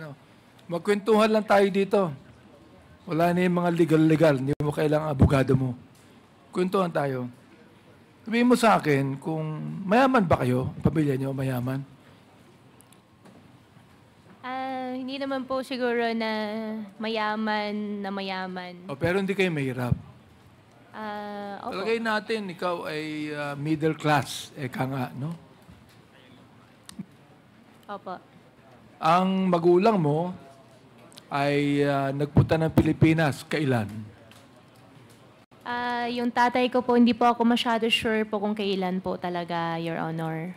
No. Magkwentuhan lang tayo dito. Wala na yung mga legal-legal. Hindi mo kailangang abogado mo. Kwentuhan tayo. Sabihin mo sa akin kung mayaman ba kayo? Pamilya niyo mayaman? Hindi naman po siguro na mayaman. O, pero hindi kayo mahirap. Opo. Talagay natin, ikaw ay middle class. Eka nga, no? Opo. Ang magulang mo ay nagpunta ng Pilipinas. Kailan? Yung tatay ko po, hindi po ako masyado sure po kung kailan po talaga, Your Honor.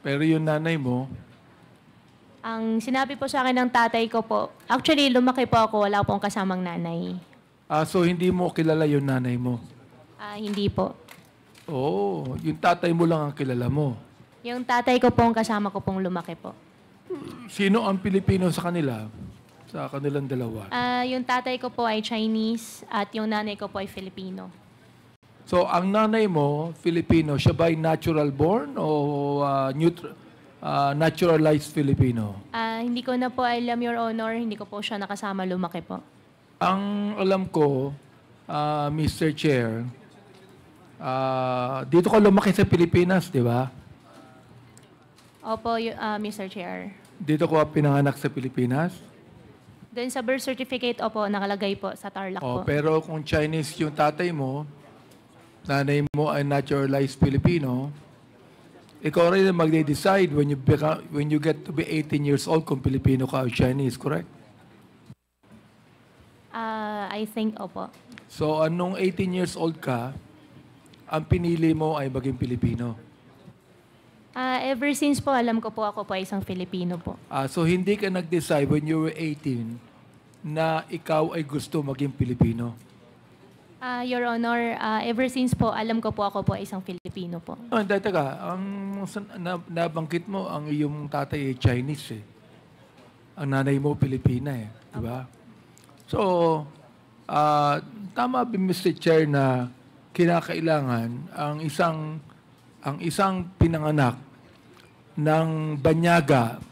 Pero yung nanay mo, Ang sinabi po sa akin ng tatay ko po, actually lumaki po ako, wala pong kasamang nanay. so hindi mo kilala yung nanay mo? Hindi po. Oo, yung tatay mo lang ang kilala mo. Yung tatay ko po, ang kasama ko pong lumaki po. Sino ang Pilipino sa kanila? Sa kanilang dalawa? Yung tatay ko po ay Chinese at yung nanay ko po ay Filipino. So, ang nanay mo, Filipino, siya ba ay natural born o naturalized Filipino? Hindi ko na po alam, Your Honor. Hindi ko po siya nakasama lumaki po. Ang alam ko, Mr. Chair, dito ka lumaki sa Pilipinas, di ba? Opo, Mr. Chair. Dito ko pinanganak sa Pilipinas? Doon sa birth certificate, opo, nakalagay po sa Tarlac po. Pero kung Chinese yung tatay mo, nanay mo ay naturalized Filipino, ikaw rin ang magde-decide when you get to be 18 years old kung Filipino ka o Chinese, correct? I think, opo. So, anong 18 years old ka, ang pinili mo ay maging Pilipino? Ever since po, alam ko po ako po ay isang Filipino po. So, hindi ka nag-decide when you were 18 na ikaw ay gusto maging Pilipino? Your Honor, ever since po, alam ko po ako po ay isang Filipino po. Teka, nabanggit mo, ang iyong tatay ay Chinese eh. Ang nanay mo, Pilipina eh. Diba? So, tama ba, Mr. Chair, na kinakailangan ang isang pinanganak ng banyaga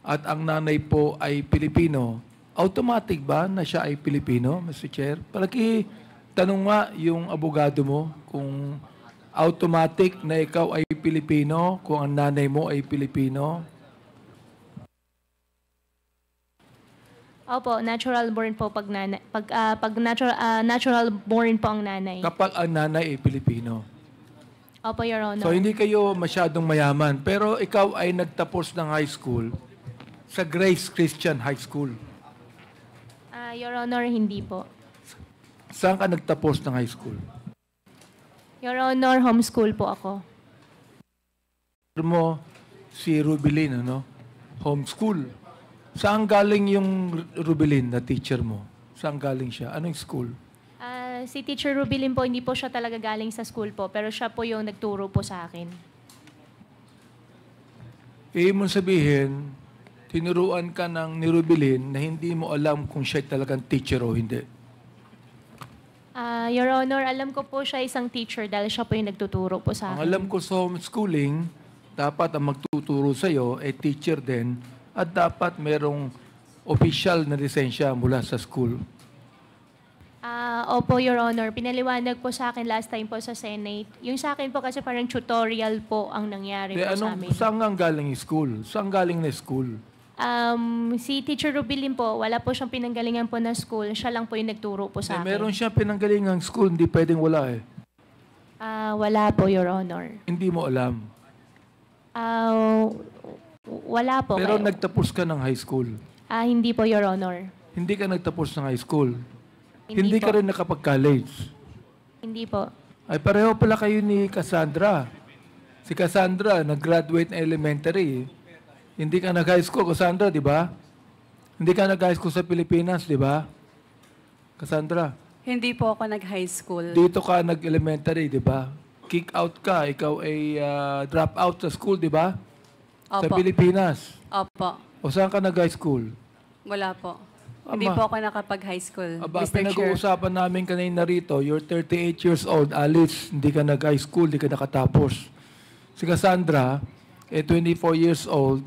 at ang nanay po ay Pilipino, automatic ba na siya ay Pilipino, Mr. Chair? Tanong nga yung abogado mo kung automatic na ikaw ay Pilipino, kung ang nanay mo ay Pilipino. Opo, natural born po pag natural born po ang nanay. Kapag ang nanay ay Pilipino. Opo, Your Honor. So hindi kayo masyadong mayaman, pero ikaw ay nagtapos ng high school sa Grace Christian High School. Your Honor, hindi po. Saan ka nagtapos ng high school? Your Honor, homeschool po ako. Mo si Rubilin, ano? Homeschool. Saan galing yung Rubilin na teacher mo? Saan galing siya? Anong school? Si Teacher Rubilin po, hindi po siya talaga galing sa school po, pero siya po yung nagturo po sa akin. Mong sabihin, tinuruan ka ng ni Rubilin na hindi mo alam kung siya talagang teacher o hindi. Your Honor, alam ko po siya isang teacher dahil siya po yung nagtuturo po sa akin. Ang alam ko sa homeschooling, dapat ang magtuturo sa'yo ay teacher din at dapat merong official na lisensya mula sa school. Opo, Your Honor. Pinaliwanag po sa akin last time po sa Senate. Yung sa akin po kasi parang tutorial po ang nangyari po sa amin. Saan ang galing yung school? Saan galing na school? Si Teacher Rubilin po, wala po siyang pinanggalingan po na school. Siya lang po yung nagturo po sa akin. Meron siyang pinanggalingang school, hindi pwedeng wala eh. Wala po, Your Honor. Hindi mo alam. Wala po. Pero nagtapos ka ng high school. Hindi po, Your Honor. Hindi ka nagtapos ng high school. Hindi ka po. rin nakapag-college. Hindi po. Ay pareho pala kayo ni Cassandra. Si Cassandra, nag-graduate na elementary. Hindi ka nag-high school, Cassandra, di ba? Hindi ka nag-high school sa Pilipinas, di ba? Cassandra? Hindi po ako nag-high school. Dito ka nag-elementary, di ba? Kick out ka, ikaw ay drop out sa school, di ba? Sa Opo. Pilipinas. Opo. O saan ka nag-high school? Wala po. Hindi po ako nakapag-high school, Aba, Mr. Chair. pinag-uusapan namin kanina rito, you're 38 years old, Alice, hindi ka nag-high school, hindi ka nakatapos. Si Cassandra, 24 years old,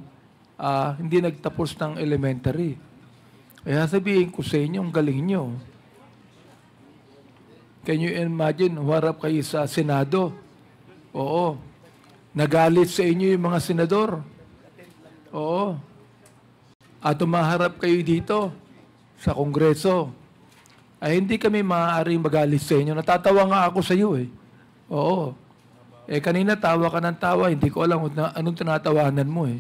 hindi nagtapos ng elementary. Kaya sabihin ko sa inyo, ang galing nyo. Can you imagine, huwarap kayo sa Senado? Oo. Nagalit sa inyo yung mga senador. Oo. At umaharap kayo dito sa Kongreso. Ay hindi kami maaaring magalit sa inyo. Natatawa nga ako sa iyo eh. Oo. Kanina tawa ka ng tawa, hindi ko alam anong tinatawanan mo eh.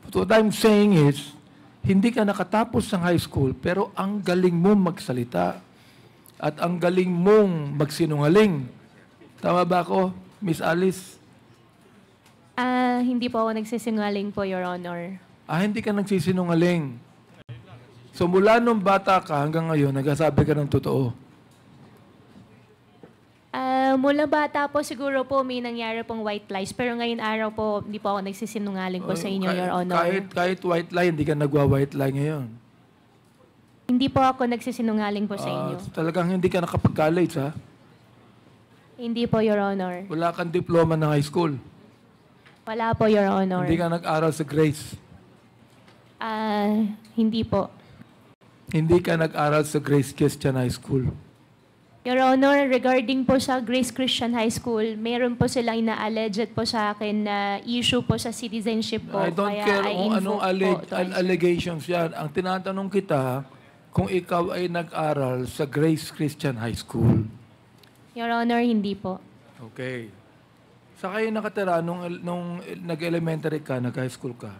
But what I'm saying is, hindi ka nakatapos ng high school, pero ang galing mo magsalita. At ang galing mong magsinungaling. Tama ba ako, Miss Alice? Hindi po ako nagsisinungaling po, Your Honor. Hindi ka nagsisinungaling. So mula nung bata ka hanggang ngayon, nagsasabi ka ng totoo. Mula bata po siguro po may nangyari pong white lies. Pero ngayon araw po, hindi po ako nagsisinungaling po sa inyo, Your Honor. Kahit white lie, hindi ka nagwa-white lie ngayon. Hindi po ako nagsisinungaling po sa inyo. Talagang hindi ka nakapag-college, ha? Hindi po, Your Honor. Wala kang diploma ng high school. Wala po, Your Honor. Hindi ka nag-aral sa Grace. Hindi po. Hindi ka nag-aral sa Grace Christian High School. Your Honor, regarding po sa Grace Christian High School, meron po silang ina-alleged po sa akin na issue po sa citizenship po. I don't care kung anong allegations yan. Ang tinatanong kita, kung ikaw ay nag-aral sa Grace Christian High School. Your Honor, hindi po. Okay. Sa kayo nakatira nung nag-elementary ka, nag-high school ka?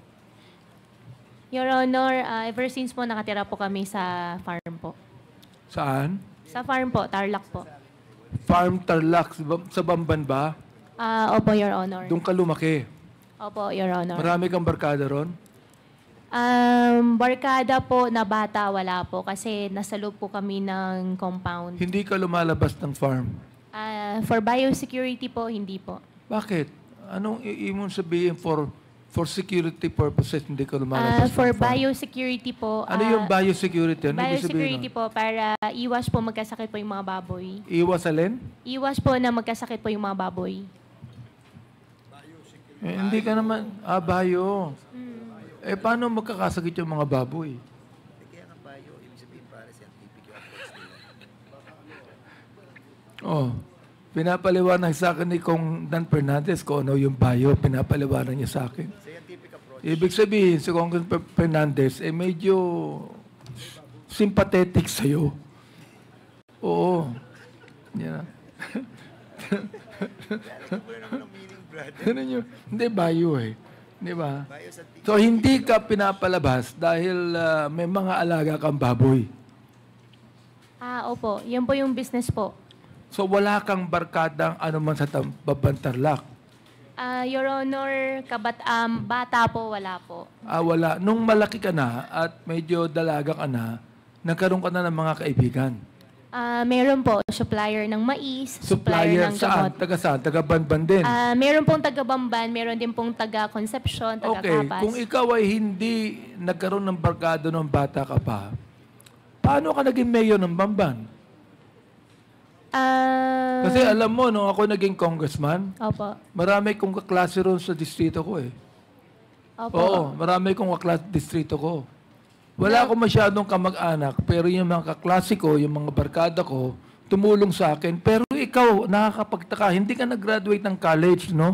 Your Honor, ever since po nakatira po kami sa farm po. Saan? Sa farm po, Tarlac po. Farm Tarlac, sa Bamban ba? Opo, Your Honor. Doon ka lumaki. Opo, Your Honor. Marami kang barkada ron? Barkada po na bata, wala po. Kasi nasa loob po kami ng compound. Hindi ka lumalabas ng farm? For biosecurity po, hindi po. Bakit? Anong iimong sabihin for security purposes hindi ka lumalabas For ng farm? biosecurity po. Ano yung biosecurity? Ano ibig sabihin Biosecurity po, para iwas po magkasakit po yung mga baboy. Iwas alin? Iwas po na magkasakit po yung mga baboy. Hindi ka naman, bio. Paano magkakasakit yung mga baboy? Kaya nga bio, ibig sabihin para scientific yung approach nila. Oh, pinapaliwanag sa akin ni Kong Dan Fernandez kung ano yung bio, pinapaliwanag niya sa akin. Scientific approach. Ibig sabihin, si Kong Fernandez, medyo sympathetic sa'yo. Oo. Yeah. Ganun yun. Hindi, bio eh. Di ba? So, hindi ka pinapalabas dahil may mga alaga kang baboy. Opo. Yan po yung business po. So, wala kang barkadang anuman sa Babantarlak. Your Honor, bata po, wala po. Wala. Nung malaki ka na at medyo dalaga ka na, nagkaroon ka na ng mga kaibigan. Meron po, supplier ng mais, Supplier ng saan? gamot. Taga saan? Taga Banban din. Meron pong taga-Bamban, meron din pong taga-Concepcion, Okay. taga-Kapas. Kung ikaw ay hindi nagkaroon ng barkado nung bata ka pa, paano ka naging mayor ng Bamban? Kasi alam mo, nung ako naging congressman, Opo. marami kong kaklase ron sa distrito ko eh. Opo. Oo, marami kong kaklase sa distrito ko. Wala akong masyadong kamag-anak, pero yung mga kaklase ko, yung mga barkada ko, tumulong sa akin. Pero ikaw, nakakapagtaka, hindi ka nag-graduate ng college, no?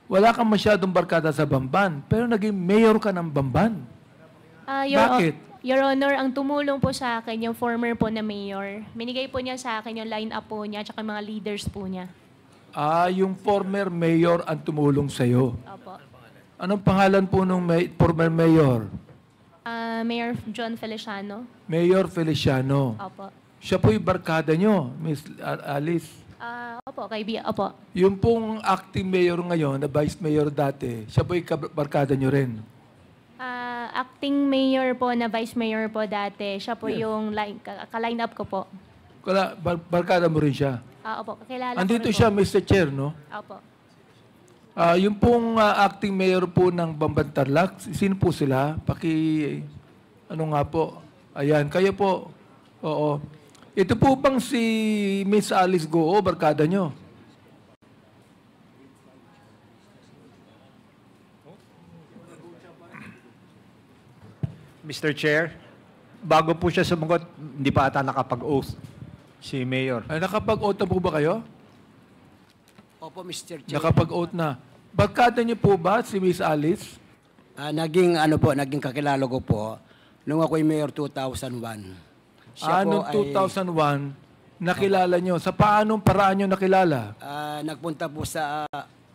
Wala kang masyadong barkada sa Bamban, pero naging mayor ka ng Bamban. Bakit? Your Honor, ang tumulong po sa akin, yung former po na mayor, minigay po niya sa akin yung line-up po niya at mga leaders po niya. Yung former mayor ang tumulong sa'yo. Opo. Anong pangalan po nung former mayor? Mayor John Feliciano. Mayor Feliciano. Opo. Siya po yung barkada nyo, Miss Alice. Opo, Opo. Yung pong acting mayor ngayon, na vice mayor dati, siya po yung barkada nyo rin. Acting mayor po na vice mayor po dati, siya po yung ka-line up ko po. Barkada mo rin siya. Opo, kakilala ko Andito rin siya, po. Mr. Chair, no? Opo. Yung pong acting mayor po ng Bambantarlac, sino po sila? Ano nga po? Ayan, kayo po. Oo. Ito po bang si Miss Alice Goo, barkada nyo? Mr. Chair, bago po siya sumagot, hindi pa ata nakapag-oath si Mayor. Ay, nakapag-oath na po ba kayo? Opo, Mr. Chair. Nakapag-oath na. Barkada niyo po ba si Miss Alice? Naging kakilala ko po nung ako'y Mayor 2001. Noong 2001, nakilala niyo. Sa paanong paraan niyo nakilala? Nagpunta po sa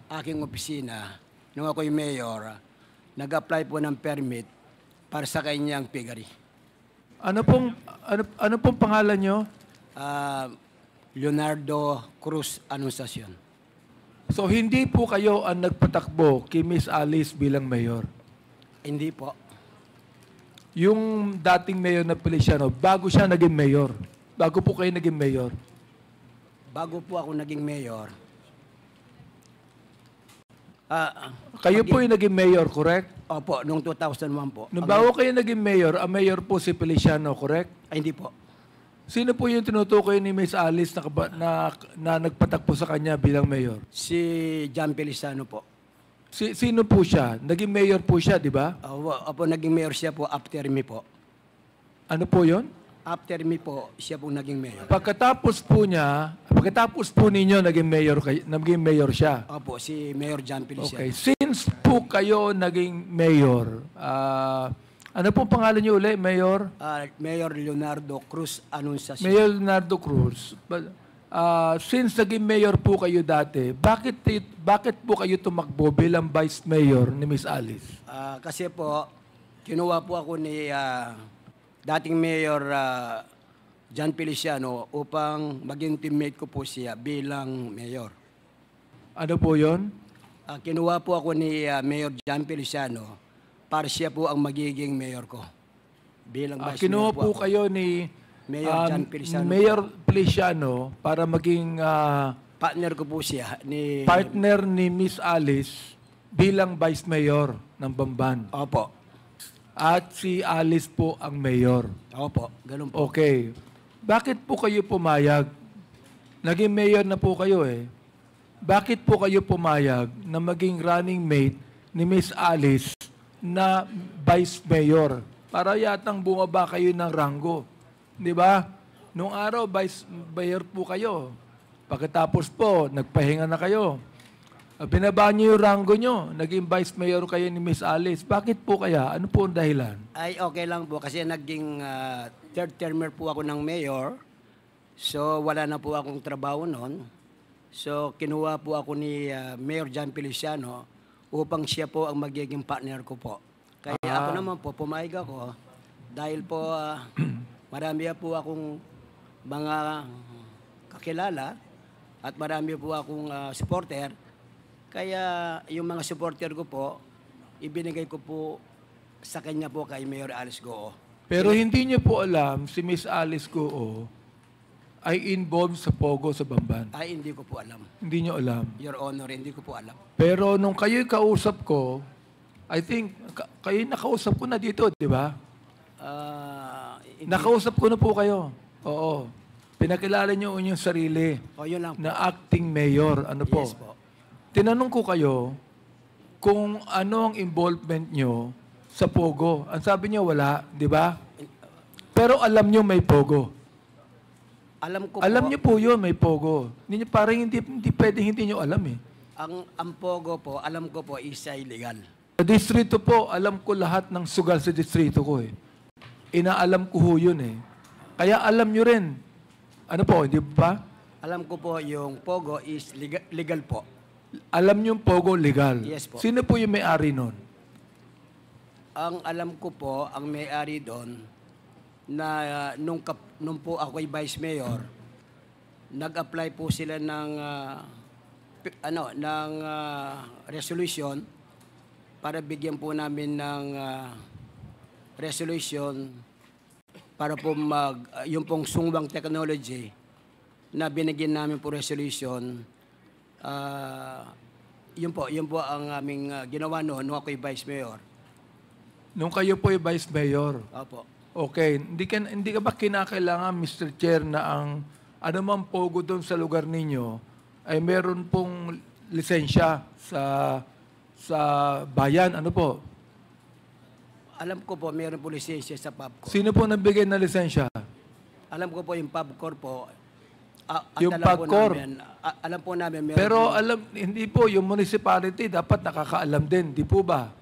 aking opisina nung ako'y Mayor. Nag-apply po ng permit para sa kanyang piggery. Ano pong pangalan niyo? Leonardo Cruz Anunciacion. So hindi po kayo ang nagpatakbo kay Miss Alice bilang mayor. Hindi po. Yung dating mayor na Feliciano, bago siya naging mayor. Bago po kayo naging mayor. Bago po ako naging mayor. Kayo po yung naging mayor, correct? Opo, noong 2001 po. Nung bago kayo naging mayor, ang mayor po si Feliciano, correct? Hindi po. Sino po yung tinutukoy ni Miss Alice na nagpatakbo sa kanya bilang mayor? Si John Feliciano po. Sino po siya? Naging mayor po siya, di ba? Opo, naging mayor siya po after me po. Ano po yon? After me po, siya po naging mayor. Pagkatapos po ninyo, naging mayor siya. Opo, si Mayor John Feliciano. Okay. Since po kayo naging mayor, ano pong pangalan niyo ulit, Mayor? Mayor Leonardo Cruz Anunciacion. Mayor Leonardo Cruz. Since naging mayor po kayo dati, bakit po kayo tumakbo bilang vice mayor ni Miss Alice? Kasi po, kinuha po ako ni dating Mayor John Feliciano upang maging teammate ko po siya bilang mayor. Ano po yon? Kinuha po ako ni Mayor John Feliciano para siya po ang magiging mayor ko. Bilang vice Kinuha mayor po ako. kayo ni Mayor John Feliciano. Mayor Feliciano para maging Partner ko po siya ni... partner ni Miss Alice bilang vice mayor ng Bamban. Opo. At si Alice po ang mayor. Opo, ganun po. Okay. Bakit po kayo pumayag? Naging mayor na po kayo eh. Bakit po kayo pumayag na maging running mate ni Miss Alice na vice mayor? Para yatang bumaba kayo ng ranggo. Di ba? Nung araw, vice mayor po kayo. Pagkatapos po, nagpahinga na kayo. Binaba niyo yung ranggo niyo. Naging vice mayor kayo ni Miss Alice. Bakit po kaya? Ano po ang dahilan? Ay, okay lang po kasi naging third termer po ako ng mayor. So, wala na po akong trabaho noon. So, kinuha po ako ni Mayor John Feliciano upang siya po ang magiging partner ko po. Kaya ako naman po, pumayag ako dahil po marami po akong mga kakilala at marami po akong supporter. Kaya yung mga supporter ko po, ibinigay ko po sa kanya po kay Mayor Alice Goo. Pero hindi niyo po alam si Miss Alice Goo ay involved sa Pogo sa Bamban. Ay, hindi ko po alam. Hindi niyo alam. Your Honor, hindi ko po alam. Pero nung kayo'y kausap ko, I think, kayo nakausap ko na dito, di ba? Nakausap ko na po kayo. Oo. Pinakilala niyo yung sarili Yun lang po. na acting mayor. Ano po? Yes po. Tinanong ko kayo kung ano ang involvement niyo sa Pogo. Ang sabi niyo wala, di ba? Pero alam niyo may Pogo. Alam Niyo po yun, may Pogo. Parang hindi pwedeng hindi niyo alam eh. ang Pogo po, alam ko po, isa illegal. Sa distrito po, alam ko lahat ng sugal sa distrito ko eh. Inaalam ko ho yun eh. Kaya alam nyo rin. Ano po, hindi ba? Alam ko po yung Pogo is legal po. Alam nyo yung Pogo legal. Yes po. Sino po yung may-ari nun? Ang alam ko po, ang may-ari doon, na nung po ako'y vice mayor, nag-apply po sila ng resolution para bigyan po namin ng resolution para po yung pong sungwang technology na binigyan namin po resolution. Yun po ang aming ginawa noon nung ako'y vice mayor. Nung kayo po yung vice mayor. Opo. Okay. Hindi ka ba kinakailangan, Mr. Chair, na ang anumang Pogo doon sa lugar ninyo ay meron pong lisensya sa bayan? Ano po? Alam ko po, mayroon po lisensya sa PubCorp. Sino po nagbigay ng lisensya? Alam ko po yung PubCorp po. Yung PubCorp? Alam po namin. Meron Pero po, hindi po, yung municipality dapat nakakaalam din, di po ba?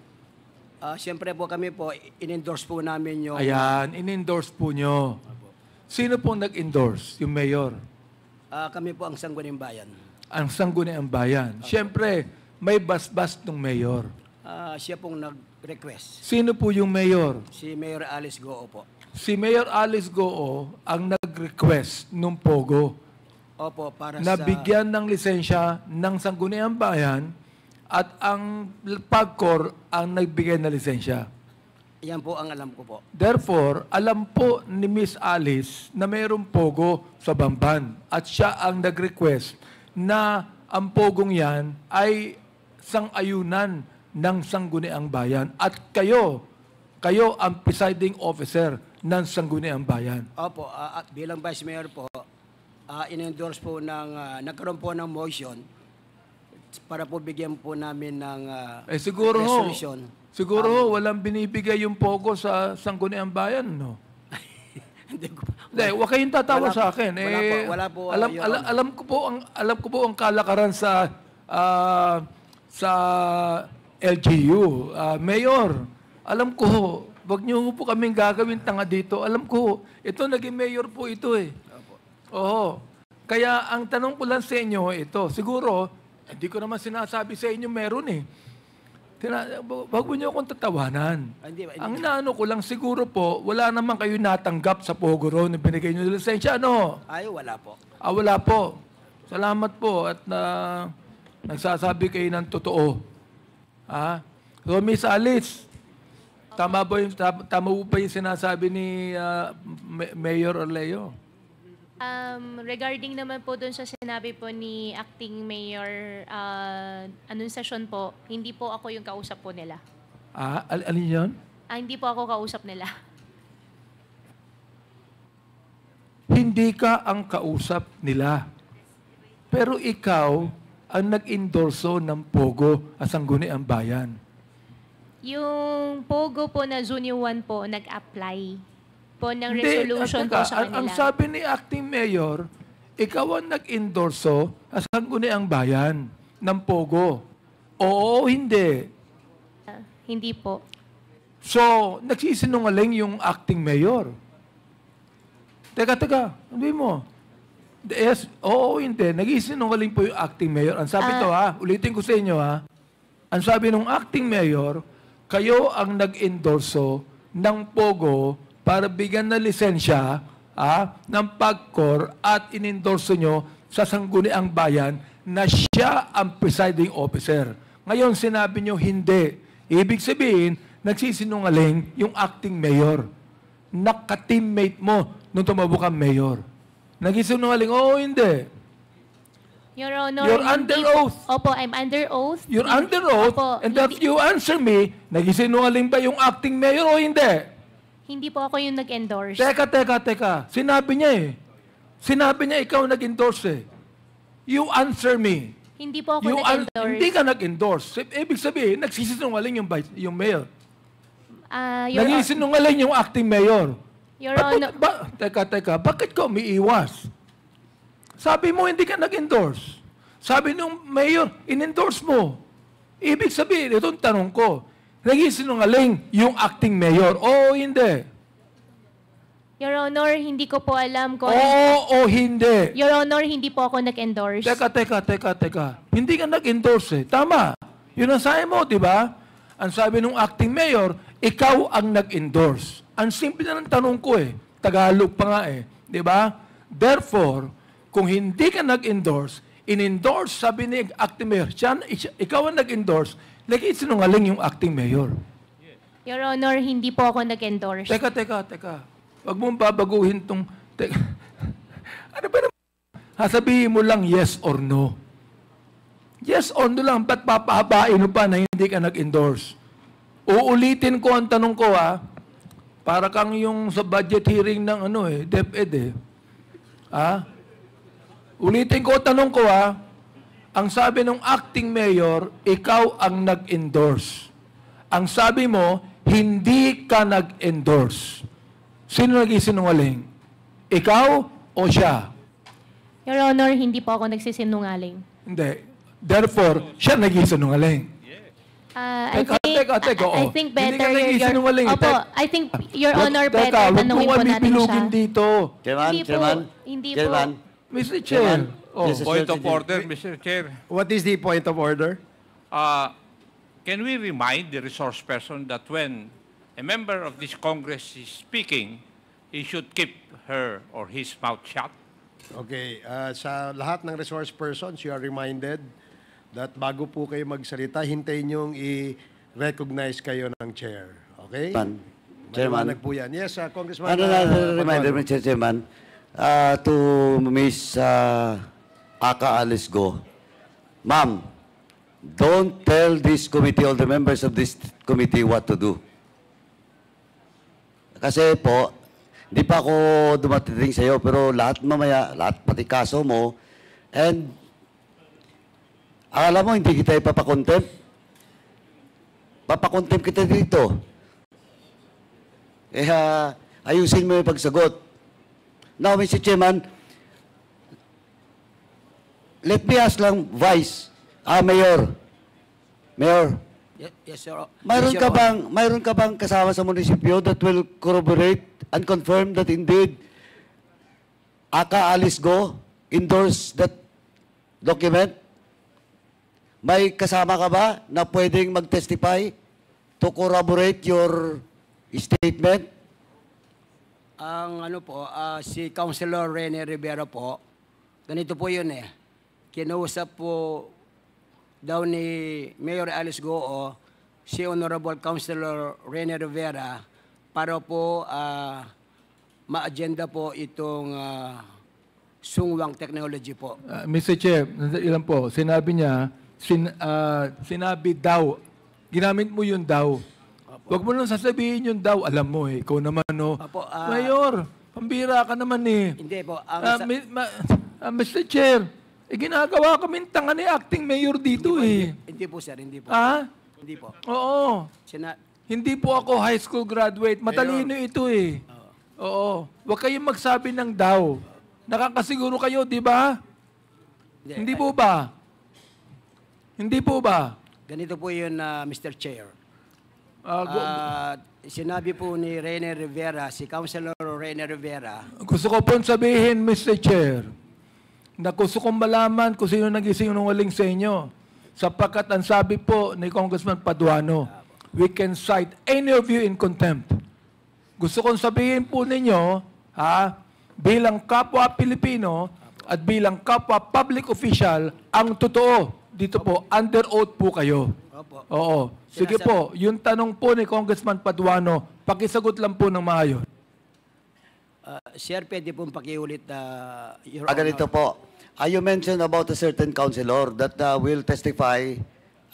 siyempre po kami po, in-endorse po namin yung... Ayan, in-endorse po nyo. Sino po nag-endorse? Yung mayor? kami po ang Sangguniang Bayan. Ang Sangguniang Bayan. Siyempre, may basbas ng mayor. Siya pong nag-request. Sino po yung mayor? Si Mayor Alice Goo po. Si Mayor Alice Goo ang nag-request nung Pogo Opo, para na sa... bigyan ng lisensya ng Sangguniang Bayan at ang PubCorp ang nagbigay na lisensya. Yan po ang alam ko po. Therefore, alam po ni Miss Alice na mayroong Pogo sa Bamban at siya ang nag-request na ang Pogong yan ay sang-ayunan ng Sangguniang Bayan at kayo ang presiding officer ng Sangguniang Bayan. Opo, at bilang Vice Mayor po, in-endorse po nagkaroon po ng motion para po bigyan po namin ng Siguro resolution. Siguro walang binibigay yung Pogo sa Sangguniang Bayan, no? Hindi ko Hindi, huwag kayong tatawa Wala sa po. akin. Wala po, alam ko po ang kalakaran sa LGU. Mayor, alam ko, wag niyo po kaming gagawin tanga dito. Alam ko, ito naging mayor po ito eh. Oo. Kaya ang tanong ko lang sa inyo ito, siguro, hindi ko naman sinasabi sa inyo meron eh. Wag mo niyo akong tatawanan. Hindi. Ang inaano ko lang siguro po, wala naman kayo natanggap sa Pogo Road na binigay niyo ng lisensya, ano? Ay, wala po. Wala po. Salamat po at nagsasabi kayo ng totoo. So, Miss Alice, tama ba yung sinasabi ni Mayor Orleo? Regarding naman po dun sa sinabi po ni Acting Mayor Anunciacion po, hindi po ako yung kausap po nila. Alin yun? Hindi po ako kausap nila. Hindi ka ang kausap nila. Pero ikaw ang nag-endorso ng Pogo at Sangguniang Bayan. Yung Pogo po na Junior 1 po, nag-apply po ng resolution po sa kanila. Ang sabi ni Acting Mayor, ikaw ang nag-endorso sa Sangguniang Bayan ng Pogo. Oo, hindi. Hindi po. So, nagsisinungaling yung Acting Mayor. Teka, sabi mo. Yes, oo, hindi. Nagsisinungaling po yung Acting Mayor. Ang sabi ulitin ko sa inyo Ang sabi ng Acting Mayor, kayo ang nag-endorso ng Pogo para bigyan na lisensya ng PubCorp at inendorso nyo sa Sangguniang Bayan na siya ang presiding officer. Ngayon, sinabi nyo hindi. Ibig sabihin, nagsisinungaling yung acting mayor. Naka-teammate mo nung tumabo kang mayor. Nagsisinungaling, oo, hindi. Your Honor, You're under oath. Opo, I'm under oath. You're under oath, Opo, and that you answer me, nagsisinungaling ba yung acting mayor o hindi? Hindi po ako yung nag-endorse. Teka. Sinabi niya eh. Sinabi niya ikaw nag-endorse eh. You answer me. Hindi po ako nag-endorse. Hindi ka nag-endorse. Ibig sabihin, nagsisinungaling yung mayor. Nagsisinungaling yung acting mayor. Your Honor, Teka. Bakit ka umiiwas? Sabi mo, hindi ka nag-endorse. Sabi nung mayor, in-endorse mo. Ibig sabihin, itong tanong ko, nagsisinungaling yung acting mayor o hindi? Your Honor, hindi ko po alam kung... Oo o hindi? Your Honor, hindi po ako nag-endorse. Teka. Hindi ka nag-endorse eh. Tama. Yun ang sabi mo, di ba? Ang sabi ng acting mayor, ikaw ang nag-endorse. Ang simple na ng tanong ko eh. Tagalog pa nga eh. Di ba? Therefore, kung hindi ka nag-endorse, in-endorse, sabi ni acting mayor, ikaw ang nag-endorse, nagsisinungaling yung acting mayor. Your Honor, hindi po ako nag-endorse. Teka. Huwag mong babaguhin tong... Ano ba naman? Sabihin mo lang yes or no. Yes or no lang. Ba't papahabain mo pa na hindi ka nag-endorse? Uulitin ko ang tanong ko Para kang yung sa budget hearing ng DepEd eh. Ulitin ko ang tanong ko Ang sabi ng acting mayor, ikaw ang nag-endorse. Ang sabi mo, hindi ka nag-endorse. Sino nag-isinungaling? Ikaw o siya? Your Honor, hindi po ako nagsisinungaling. Hindi. Therefore, siya nag-isinungaling. Teka, oo. I think Hindi ka better nagsisinungaling. Opo, I think Your Honor, better Huwag tanungin mo po kami natin pilugin siya. dito. Chairman, Hindi po. Chairman, Hindi po. Chairman, Mr. Chair. Oh. Yes, sir. Point of order, Mr. Chair. What is the point of order? Can we remind the resource person that when a member of this Congress is speaking, he should keep her or his mouth shut? Okay, sa lahat ng resource persons, you are reminded that bago po kayo magsalita, hintayin niyong i-recognize kayo ng chair. Okay? Chairman. Maliwanag po yan. Yes, Congressman. Another reminder, Paduano. Mr. Chairman, to Miss Aka Alice Go. Ma'am, don't tell this committee, all the members of this committee what to do. Kasi po, hindi pa ako dumating sa iyo, pero lahat mamaya, lahat pati kaso mo, and akala mo hindi kita ipapakontempt? Papakontempt kita dito. Ayusin mo yung pagsagot. Now, Mr. Chairman, let me ask lang, Mayor. Yes, sir. Mayroon ka bang kasama sa munisipyo that will corroborate and confirm that indeed Aka Alice Go endorse that document? May kasama ka ba na pwedeng mag-testify to corroborate your statement? Ang si Councilor Rene Rivera po, ganito po yun eh. Kinausap po daw ni Mayor Alice Goo si Honorable Councilor Rene Rivera para po ma-agenda po itong sungwang technology po. Mr. Chair, ilan po, sinabi niya, sinabi daw, ginamit mo yung daw. Huwag mo nang sasabihin yung daw, alam mo eh, ikaw naman no. Apo, Mayor, pambira ka naman eh. Hindi po. Mr. Chair, ginagawa kaming tanga ni acting mayor dito eh. Hindi po sir, hindi po. Hindi po. Oo. Hindi po ako high school graduate. Matalino ito eh. Oo. Huwag kayong magsabi ng daw. Nakakasiguro kayo, di ba? Hindi po ba? Hindi po ba? Ganito po yun, Mr. Chair. Sinabi po ni Rene Rivera, si Councilor Rene Rivera. Gusto ko pong sabihin, Mr. Chair, na gusto kong malaman kung sino nag-isinungaling sa inyo. Sapagkat ang sabi po ni Congressman Paduano, we can cite any of you in contempt. Gusto kong sabihin po ninyo, bilang kapwa Pilipino at bilang kapwa public official, ang totoo, dito po, under oath po kayo. Oo. Sige po, yung tanong po ni Congressman Paduano, pakisagot lang po ng maayos. Sir, pwede pong pakiulit, Your Honor. Ganito po. You mentioned about a certain councilor that will testify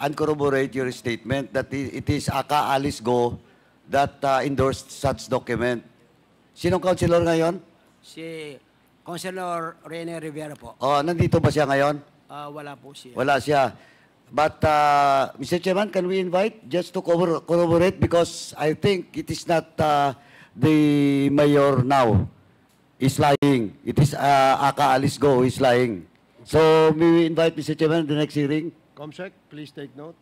and corroborate your statement that it is Aka Alice Go that endorsed such document. Sinong councilor ngayon? Si Councilor Rene Rivera po. Nandito ba siya ngayon? Wala po siya. Wala siya. But, Mr. Chairman, can we invite just to corroborate? Because I think it is not the mayor now is lying. It is Aka Alice Go who is lying. So, may we invite Mr. Chairman the next hearing? Comsec, please take note.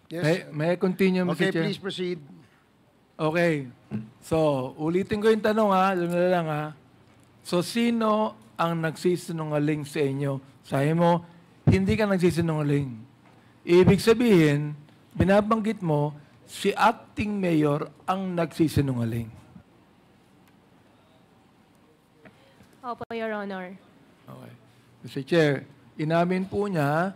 Yes. May I continue, Mr. Okay, Chair? please proceed. Okay. So, ulitin ko yung tanong alam na lang So, sino ang nagsisinungaling sa inyo? Sabi mo, hindi ka nagsisinungaling. Ibig sabihin, binabanggit mo, si acting mayor ang nagsisinungaling. Opo, Your Honor. Okay. Mr. Chair, inamin po niya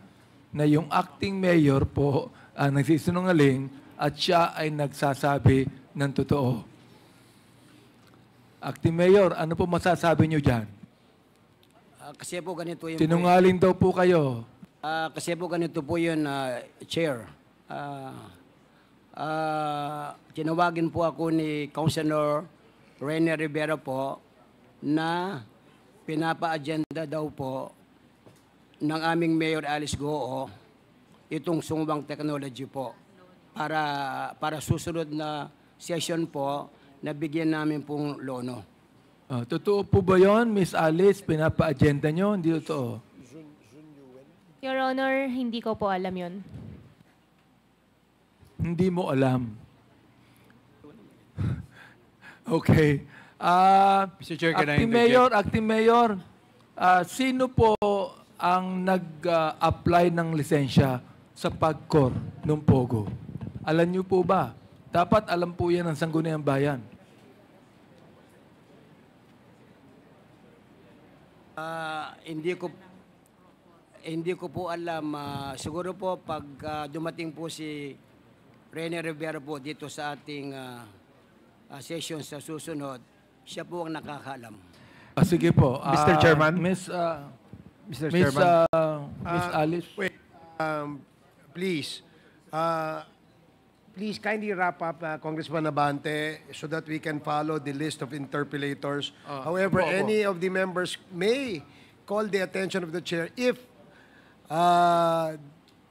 na yung acting mayor po ang nagsisinungaling at siya ay nagsasabi ng totoo. Acting mayor, ano po masasabi niyo dyan? Kasi po ganito yung... Sinungaling daw po kayo. Kasi po ganito po yun, Chair. Tinawagin po ako ni Councilor Rene Rivera po na pinapa-agenda daw po ng aming Mayor Alice Goo itong sungwang technology po para susunod na session po na bigyan namin pong lono. Totoo po ba yun, Miss Alice? Pinapa-agenda nyo? Hindi totoo. Your Honor, hindi ko po alam yun. Hindi mo alam. Okay. Mr. Chair, can I Acting Mayor, sino po ang nag-apply ng lisensya sa PAGCOR ng Pogo? Alam niyo po ba? Dapat alam po yan ng Sangguniang Bayan. Hindi ko po alam. Siguro po pag dumating po si Rene Rivera po dito sa ating session sa susunod, siya po ang nakakaalam. Sige po. Mr. Chairman? Miss Chairman? Miss Alice? Wait, please. Please kindly wrap up, Congressman Abante, so that we can follow the list of interpellators. However, any of the members may call the attention of the chair if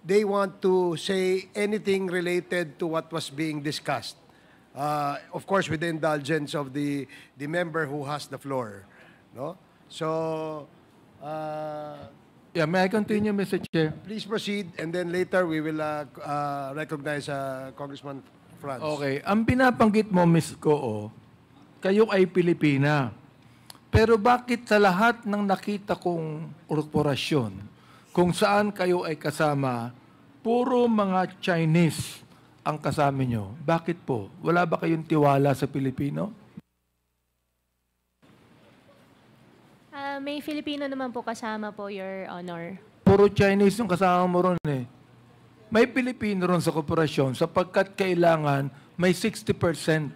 they want to say anything related to what was being discussed. Of course, with the indulgence of the member who has the floor. No? So, Yeah, may I continue, Mr. Chair? please proceed, and then later we will recognize Congressman Franz. Okay. Ang binabanggit mo, Miss Koo, kayo ay Pilipina. Pero bakit sa lahat ng nakita kong korporasyon, kung saan kayo ay kasama, puro mga Chinese ang kasama nyo? Bakit po? Wala ba kayong tiwala sa Pilipino? May Filipino naman po kasama po, Your Honor. Puro Chinese yung kasama mo ron eh. May Pilipino ron sa korporasyon sapagkat kailangan may 60%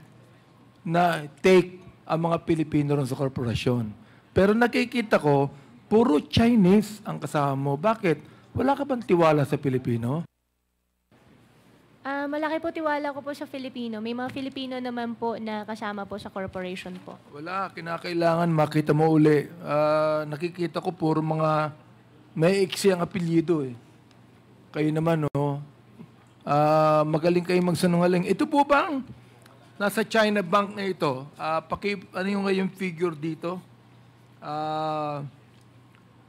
na take ang mga Pilipino ron sa korporasyon. Pero nakikita ko, puro Chinese ang kasama mo. Bakit? Wala ka bang tiwala sa Pilipino? Malaki po tiwala ko po sa Filipino. May mga Filipino naman po na kasama po sa corporation po. Wala. Kinakailangan makita mo uli. Nakikita ko puro mga may iksi ang apelyido eh. Kayo naman, no? Magaling kayo magsanungaling. Ito po bang nasa China Bank na ito? Ano yung figure dito?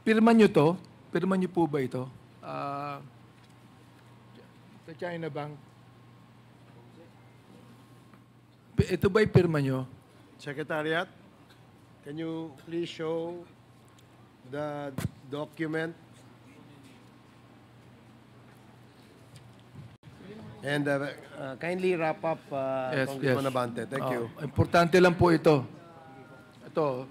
Pirma nyo to? Pirma nyo po ba ito? Sa China Bank. Ito ba'y pirma nyo? Secretariat, can you please show the document? And kindly wrap up, Congressman Abante. Thank you. Importante lang po ito. Ito.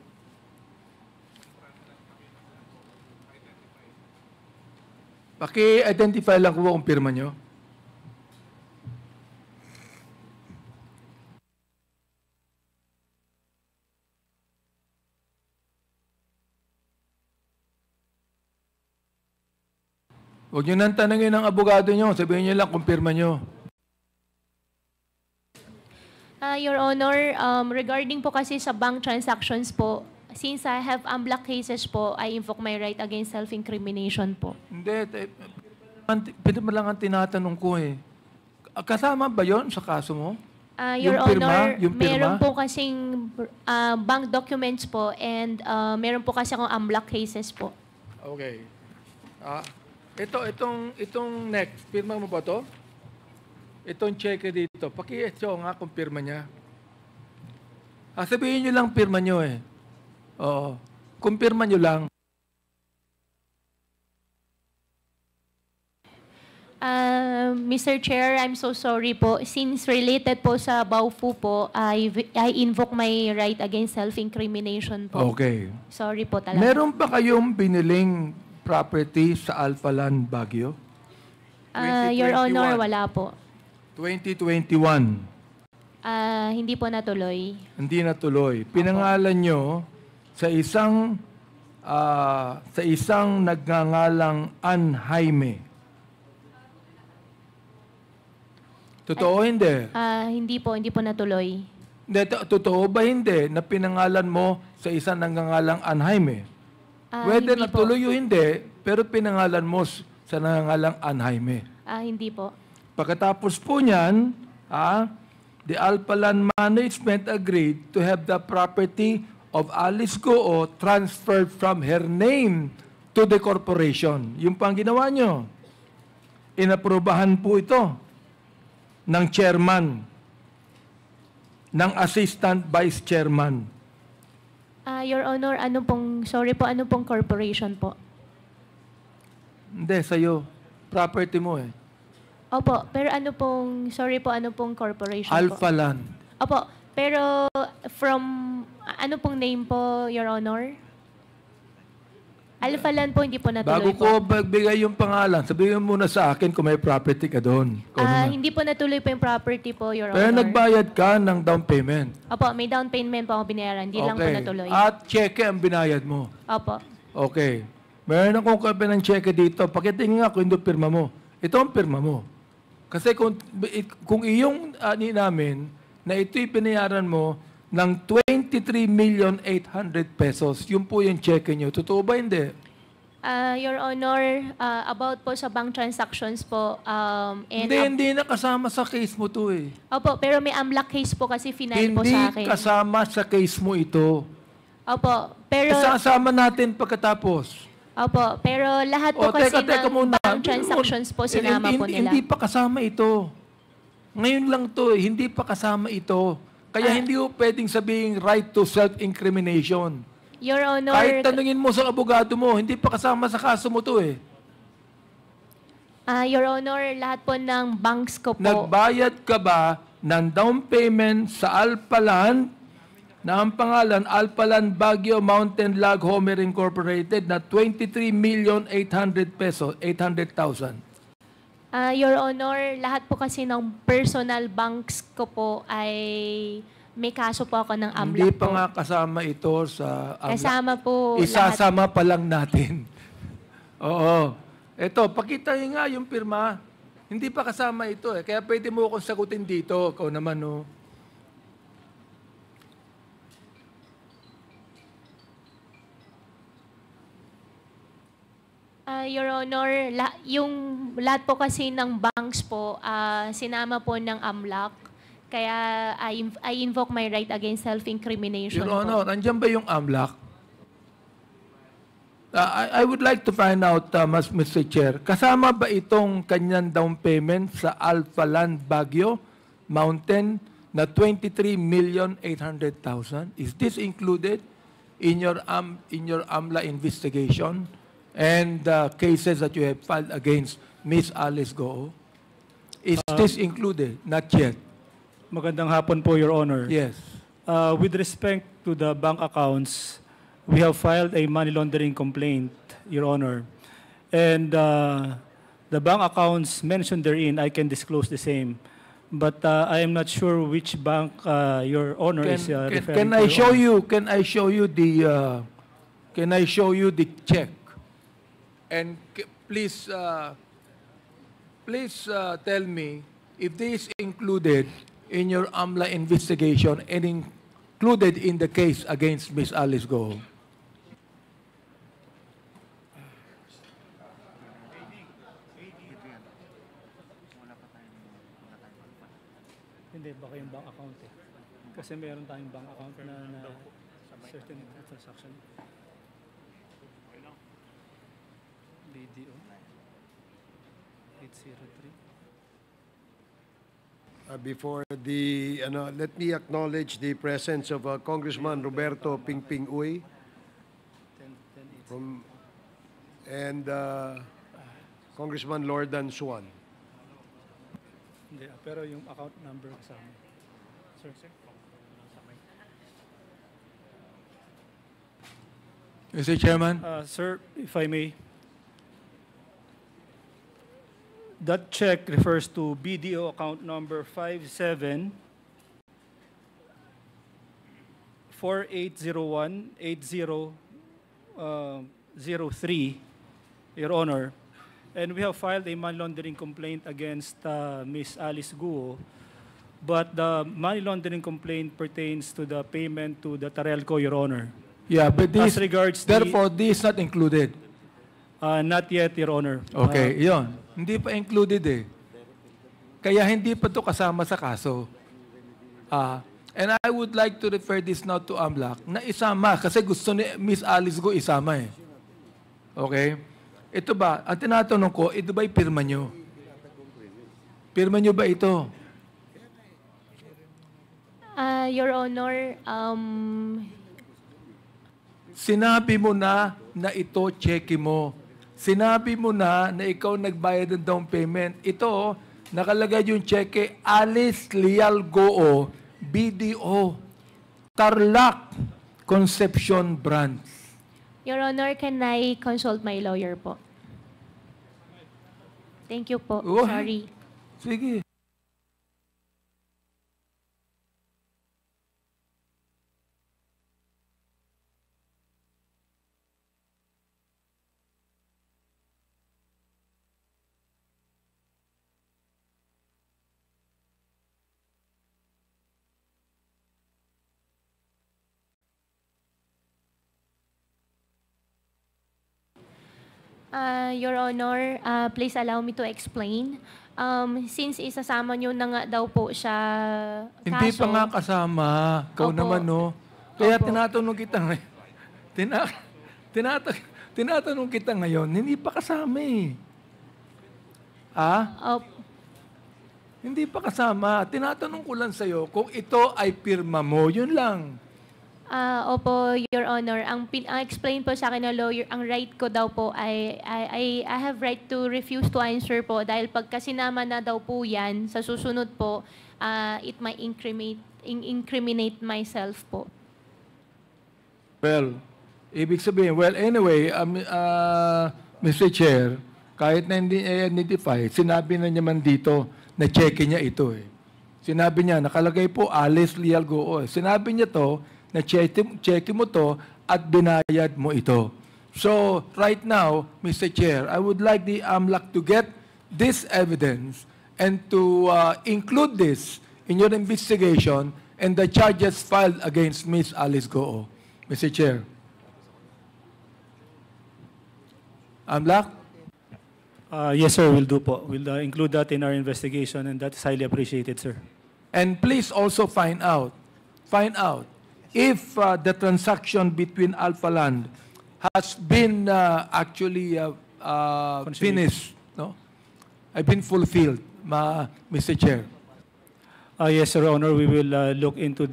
Paki-identify lang ko kung pirma nyo. Huwag nyo nang tanongin ng abogado nyo. Sabihin nyo lang kung pirma nyo. Your Honor, regarding po kasi sa bank transactions po, since I have unblocked cases po, I invoke my right against self-incrimination po. Hindi. Pirma lang ang tinatanong ko eh. Kasama ba yon sa kaso mo? Your Yung pirma? Honor, Yung pirma? meron po kasing bank documents po and meron po kasi akong unblocked cases po. Okay. Itong next, pirma mo ba to? Itong check dito. Paki-show nga kung pirma niya. Sabihin nyo lang pirma nyo eh. Oo. Kung pirma nyo lang. Mr. Chair, I'm so sorry po. Since related po sa Baofu po, I invoke my right against self-incrimination po. Okay. Sorry po talaga. Meron ba kayong biniling property sa Alpha Land Baguio? Your Honor, wala po. 2021. Hindi po natuloy. Hindi natuloy. Pinangalan nyo sa isang nagngangalang Ann Jaime. Totoo hindi? Hindi po natuloy. Totoo ba hindi na pinangalan mo sa isang nagngangalang Ann Jaime? Whether Hindi po. natuloy o hindi, pero pinangalan mo sa nangangalang Ann Jaime. Hindi po. Pagkatapos po niyan, the Alpalan management agreed to have the property of Alice Goo transferred from her name to the corporation. Yung pang ginawa nyo. Inaprubahan po ito ng chairman, ng assistant vice chairman. Your Honor, ano pong corporation po? Hindi, sa'yo. Property mo eh. Opo, pero ano pong corporation po? Alphaland. Opo, pero from, ano pong name po, Your Honor? Alphaland po, hindi po Bago natuloy ko magbigay yung pangalan, sabihin mo muna sa akin kung may property ka doon. Hindi po natuloy po yung property po, Your Pero Honor. nagbayad ka ng down payment. Opo, may down payment po ako binayaran. Hindi lang po natuloy. At cheque ang binayad mo. Opo. Okay. Meron akong copy ng cheque dito. Pakitingin nga kung hindi pirma mo. Ito ang pirma mo. Kasi kung iyong ani namin na ito'y binayaran mo ng 23,800,000 pesos, yun po yung cheque nyo. Totoo ba hindi? Your Honor, about po sa bank transactions po, Hindi na kasama sa case mo to eh. Opo, pero may AMLAC case po kasi final po sa akin. Hindi kasama sa case mo ito. Opo, pero... Isasama natin pagkatapos. Opo, pero lahat po kasi teka ng muna. bank transactions po sinama po nila. Hindi pa kasama ito. Ngayon lang to, hindi pa kasama ito. Kaya hindi po pwedeng sabihin right to self-incrimination. Your Honor... Kahit tanungin mo sa abogado mo, hindi pa kasama sa kaso mo to eh. Your Honor, lahat po ng banks ko po... Nagbayad ka ba ng down payment sa Alpaland na ang pangalan Alpaland Baguio Mountain Log Homer Incorporated na 23,800,000 pesos, 800,000? Your Honor, lahat po kasi ng personal banks ko po ay may kaso po ako ng AMLAC Hindi pa po. nga kasama ito sa AMLAC. Kasama po Isasama pa lang natin. Oo. Ito, pakita niyo nga yung pirma. Hindi pa kasama ito eh. Kaya pwede mo akong sagutin dito. Ikaw naman, no? Your Honor, yung lahat po kasi ng banks po, sinama po ng AMLAC. Kaya I invoke my right against self-incrimination Your po. Honor, nandiyan ba yung AMLAC? I would like to find out, Mr. Chair, kasama ba itong kanyang down payment sa Alphaland Baguio Mountain na 23,800,000? Is this included in your AMLA investigation and cases that you have filed against Miss Alice Goo? Is this included? Not yet. Magandang hapon po, Your Honor. Yes. With respect to the bank accounts, we have filed a money laundering complaint, Your Honor. And the bank accounts mentioned therein, I can disclose the same. But I am not sure which bank Your Honor is referring to. Can I show you the check? And please tell me if this is included in your AMLA investigation and included in the case against Miss Alice Goo. Hindi, baka yung bank account eh. Kasi meron tayong bank account na certain transaction. BDO 803. Before let me acknowledge the presence of Congressman Roberto Pingping Uy and Congressman Lordan Suan. Hindi, pero yung account number kasama. Sir. Mr. Chairman? Sir, if I may. That check refers to BDO account number 57-4801-8003, Your Honor. And we have filed a money laundering complaint against Miss Alice Goo. But the money laundering complaint pertains to the payment to the Tarelco, Your Honor. Yeah, but this, As regards therefore, this is not included. Not yet, Your Honor. Okay, yon. Hindi pa included eh. Kaya hindi pa to kasama sa kaso. And I would like to refer this now to AMLAC na isama kasi gusto ni Miss Alice Go isama eh. Okay? Ito ba, ang tinatanong ko, ito ba'y pirma nyo? Pirma nyo ba ito? Your Honor, Sinabi mo na ito, cheque mo. Sinabi mo na ikaw nagbayad ng down payment. Ito, nakalagay yung cheque, Alice Leal Goo, BDO, Tarlac Conception Branch. Your Honor, can I consult my lawyer po? Thank you po. Oh. Sorry. Sige. Your Honor, please allow me to explain. Since isasama nyo na nga daw po siya kaso... Hindi pa nga kasama. Ikaw Opo. naman, no? Kaya Opo. tinatanong kita ngayon. Tinatanong kita ngayon, hindi pa kasama eh. Hindi pa kasama. Tinatanong ko lang sa'yo kung ito ay pirma mo. Yun lang. Opo, Your Honor. Ang explain po sa akin ng lawyer, ang right ko daw po ay I have right to refuse to answer po dahil pagka sinama na daw po yan, sa susunod po, it might incriminate myself po. Well, ibig sabihin, anyway, Mr. Chair, kahit na hindi identify, sinabi na niya man dito na cheque niya ito eh. Sinabi niya, nakalagay po Alice Leal Goo. Sinabi niya to, na cheque mo to at binayad mo ito. So, right now, Mr. Chair, I would like the AMLAC to get this evidence and to include this in your investigation and the charges filed against Ms. Alice Goo. Mr. Chair. AMLAC? Yes, sir, we'll do po. We'll include that in our investigation and that is highly appreciated, sir. And please also find out if the transaction between Alpha Land has been actually finished, no? I've been fulfilled, Mr. Chair. Yes, Your Honor, we will look into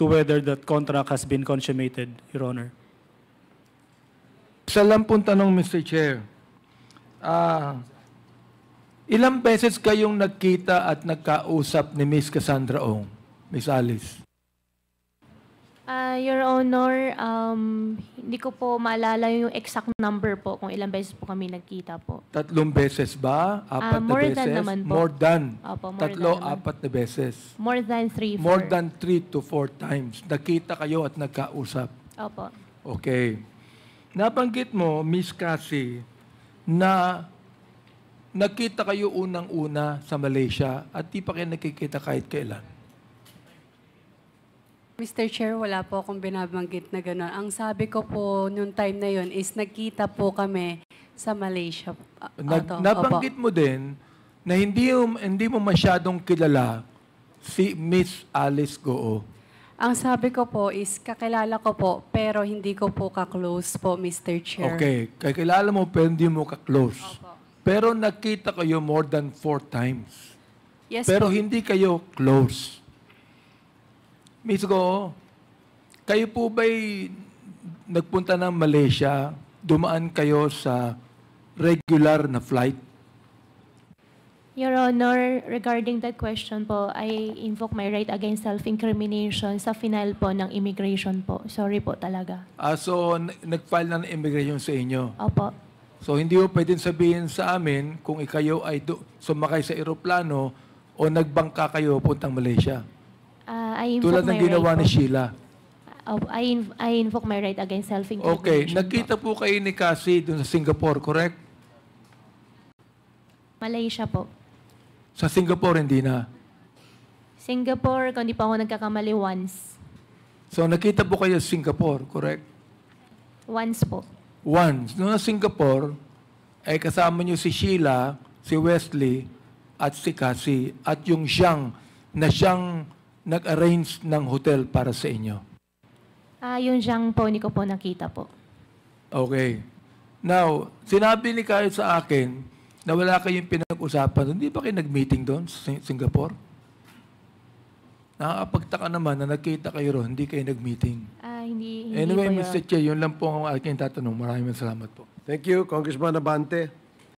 whether that contract has been consummated, Your Honor. Isa lang pong tanong, Mr. Chair. Ilang beses kayong nagkita at nagkausap ni Miss Cassandra Ong, Miss Alice? Your Honor, hindi ko po maalala yung exact number po kung ilang beses po kami nagkita po. 3 beses ba? 4 na more beses? than naman po. More than. Opo, more 3, than naman. 4 na beses. More than 3, 4. More than 3 to 4 times. Nakita kayo at nagkausap. Opo. Okay. Nabanggit mo, Miss Cassie, na nakita kayo unang-una sa Malaysia at di pa kayo nakikita kahit kailan. Mr. Chair, wala po akong binabanggit na gano'n. Ang sabi ko po noong time na yon is nagkita po kami sa Malaysia. Nabanggit mo din na hindi mo masyadong kilala si Miss Alice Goo. Ang sabi ko po is kakilala ko po pero hindi ko po ka-close po, Mr. Chair. Okay. Kakilala mo pero hindi mo ka-close. Pero nakita kayo more than 4 times. Yes Pero po. hindi kayo close. Miss Goo, kayo po ba'y nagpunta ng Malaysia, dumaan kayo sa regular na flight? Your Honor, regarding that question po, I invoke my right against self-incrimination sa final po ng immigration po. Sorry po talaga. So, nag-file na ng immigration sa inyo? Opo. So, hindi mo pwedeng sabihin sa amin kung ikayo ay sumakay sa eroplano o nagbangka kayo puntang Malaysia. I invoke Tulad ng my ginawa right ni po. Sheila. I invoke my right against self-incrimination. Okay. Nagkita po kayo ni Cassie doon sa Singapore, correct? Malaysia po. Sa Singapore, hindi na. Singapore, kung di pa ako nagkakamali, once. So, nakita po kayo sa Singapore, correct? Once po. Once. Noong sa Singapore, ay kasama niyo si Sheila, si Wesley, at si Cassie at yung siyang nag-arrange ng hotel para sa inyo? Yung siyang po, hindi ko po nakita po. Okay. Now, sinabi ni Kyle sa akin na wala kayong pinag-usapan. Hindi ba kayo nag-meeting doon sa Singapore? Nakakapagtaka naman na nagkita kayo ron, hindi kayo nag-meeting. Hindi Anyway, po, Mr. Chair, yun lang po ang aking tatanong. Maraming salamat po. Thank you, Congressman Abante.